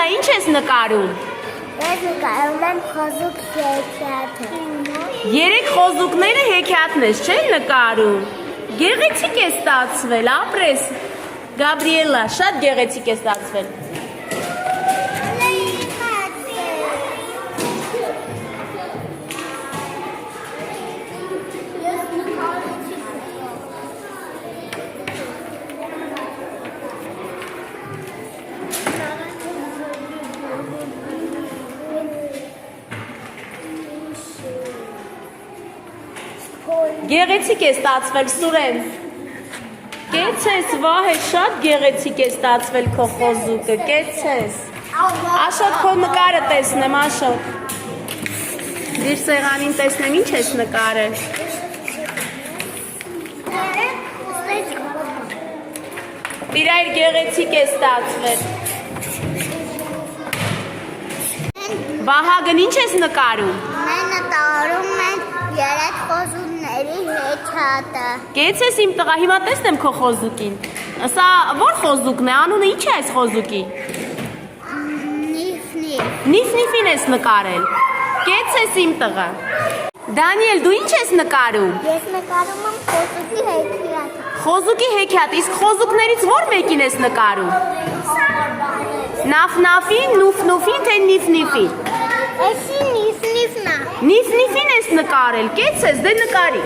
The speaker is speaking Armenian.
Դանիելա, ինչ ես նկարում։ Ես նկարում եմ խոզուկ հեքիաթը։ 3 խոզուկները հեքիաթն ես, չէ՞ նկարում։ Գեղեցիկ է ստացվել, ապրես։ Գաբրիելա, շատ գեղեցիկ է ստացվել։ Գեղեցիկ է ստացվել, Սուրեն։ Կեցես, վահե, շատ գեղեցիկ է ստացվել քո խոզուկը, կեցես։ Աշոտ, քո նկարը տեսնեմ, Աշոտ։ Դիր սեղանին տեսնեմ, ինչ ես նկարել։ Իրայր գեղեցիկ է ստացվել։ Վահագն, ինչ ես նկարում։ Մենք նկարում ենք 3 խոզուկների հեքիաթը։ Կեցես իմ տղա, հիմա տեսնեմ քո խոզուկին։ Սա ո՞ր խոզուկն է, անունը ինչ է այս խոզուկի։ Նիֆ-նիֆ։ Նիֆ-նիֆին ես նկարել։ Կեցես իմ տղա։ Դանիել, դու ինչ ես նկարում։ Ես նկարում եմ խոզուկի հեքիաթը։ Խոզուկի հեքիաթ, իսկ խոզուկներից ո՞ր մեկին ես նկարում։ Նաֆ-նաֆին, նուֆ-նուֆին, թե նիֆ-նիֆին։ Էսի նիֆ-նիֆն է։ Նիֆ-նիֆին ես նկարել, կեցես, դե նկարի։